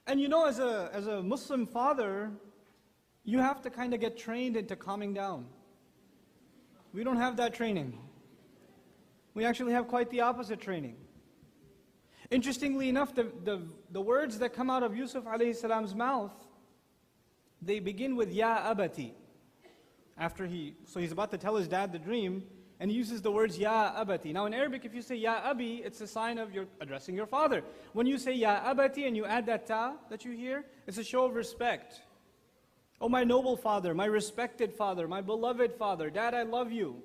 And you know, as a Muslim father, you have to kind of get trained into calming down. We don't have that training. We actually have quite the opposite training. Interestingly enough, the words that come out of Yusuf alayhi salam's mouth, they begin with Ya Əbəti. So he's about to tell his dad the dream, and he uses the words Ya Əbəti. Now in Arabic, if you say Ya Abi, it's a sign of you're addressing your father. When you say Ya Əbəti and you add that ta that you hear, it's a show of respect. Oh, my noble father, my respected father, my beloved father, Dad, I love you.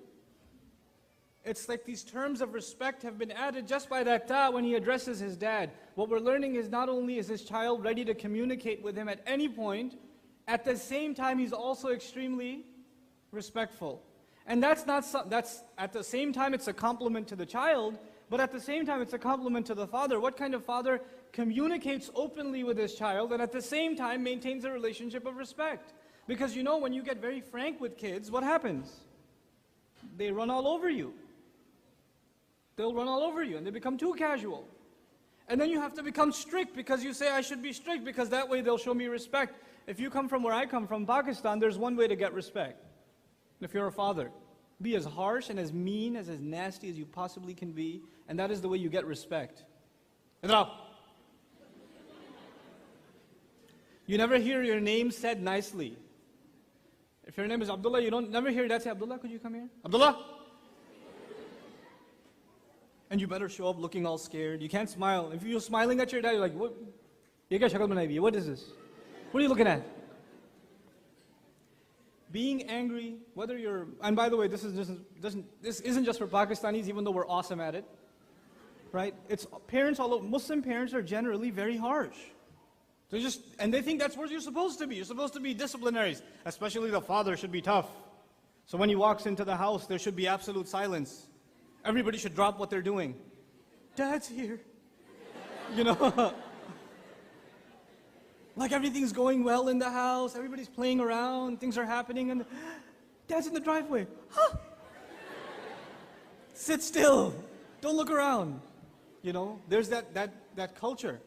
It's like these terms of respect have been added just by that ta when he addresses his dad. What we're learning is not only is his child ready to communicate with him at any point, at the same time he's also extremely respectful. And that's at the same time it's a compliment to the child, but at the same time it's a compliment to the father. What kind of father communicates openly with his child and at the same time maintains a relationship of respect? Because you know, when you get very frank with kids, what happens? They run all over you. They'll run all over you and they become too casual. And then you have to become strict because you say, I should be strict because that way they'll show me respect. If you come from where I come from, Pakistan, there's one way to get respect. If you're a father, be as harsh and as mean, as nasty as you possibly can be, and that is the way you get respect. You never hear your name said nicely. If your name is Abdullah, you don't never hear that say, Abdullah, could you come here? Abdullah! And you better show up looking all scared. You can't smile. If you're smiling at your dad, you're like, what? What is this? What are you looking at? Being angry, whether you're, and by the way, this isn't just for Pakistanis, even though we're awesome at it, right? It's parents all over. Muslim parents are generally very harsh. And they think that's what you're supposed to be. You're supposed to be disciplinaries. Especially the father should be tough. So when he walks into the house, there should be absolute silence. Everybody should drop what they're doing. Dad's here. You know? Like everything's going well in the house, everybody's playing around, things are happening, and Dad's in the driveway. Huh. Sit still. Don't look around. You know, there's that culture.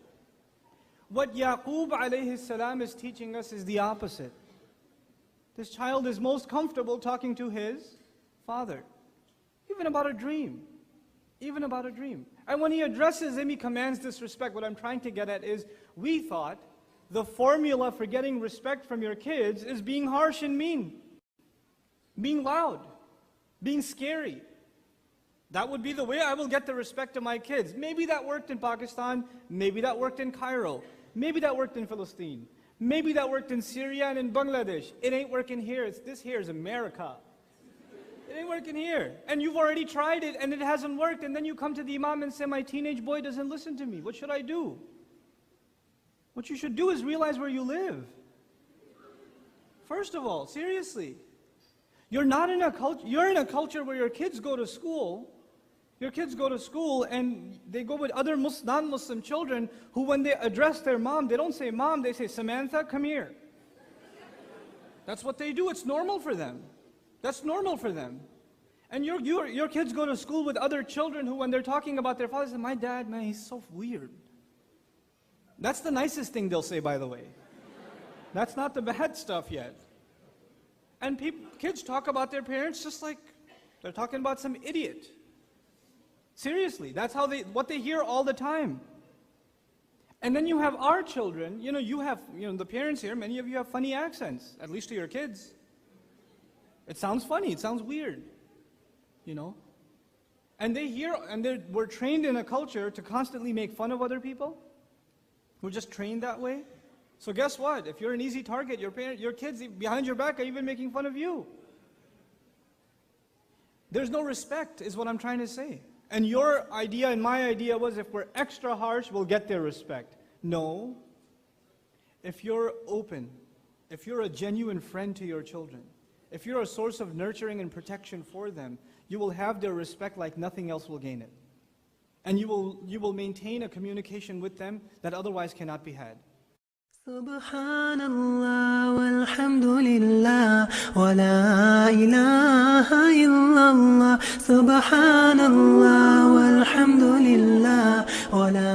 What Yaqub alayhi salam is teaching us is the opposite. This child is most comfortable talking to his father. Even about a dream. Even about a dream. And when he addresses him, he commands this respect. What I'm trying to get at is, we thought the formula for getting respect from your kids is being harsh and mean. Being loud. Being scary. That would be the way I will get the respect of my kids. Maybe that worked in Pakistan. Maybe that worked in Cairo. Maybe that worked in Palestine. Maybe that worked in Syria and in Bangladesh. It ain't working here. This here is America. It ain't working here. And you've already tried it and it hasn't worked. And then you come to the Imam and say, my teenage boy doesn't listen to me. What should I do? What you should do is realize where you live. First of all, seriously. You're in a culture where your kids go to school. Your kids go to school and they go with other non-Muslim children who, when they address their mom, they don't say mom, they say, Samantha, come here. That's what they do. It's normal for them. That's normal for them. And your kids go to school with other children who, when they're talking about their father, say, my dad, man, he's so weird. That's the nicest thing they'll say, by the way. That's not the bad stuff yet. And kids talk about their parents just like they're talking about some idiot. Seriously, that's what they hear all the time. And then you have our children, the parents here, many of you have funny accents, at least to your kids. It sounds funny, it sounds weird, And we're trained in a culture to constantly make fun of other people. We're just trained that way. So guess what? If you're an easy target, your kids behind your back are even making fun of you. There's no respect, is what I'm trying to say. And your idea and my idea was, if we're extra harsh, we'll get their respect. No. If you're open, if you're a genuine friend to your children, if you're a source of nurturing and protection for them, you will have their respect like nothing else will gain it. And you will maintain a communication with them that otherwise cannot be had. Subhanallah walhamdulillah wa la ilaha illallah. Subhanallah walhamdulillah wa la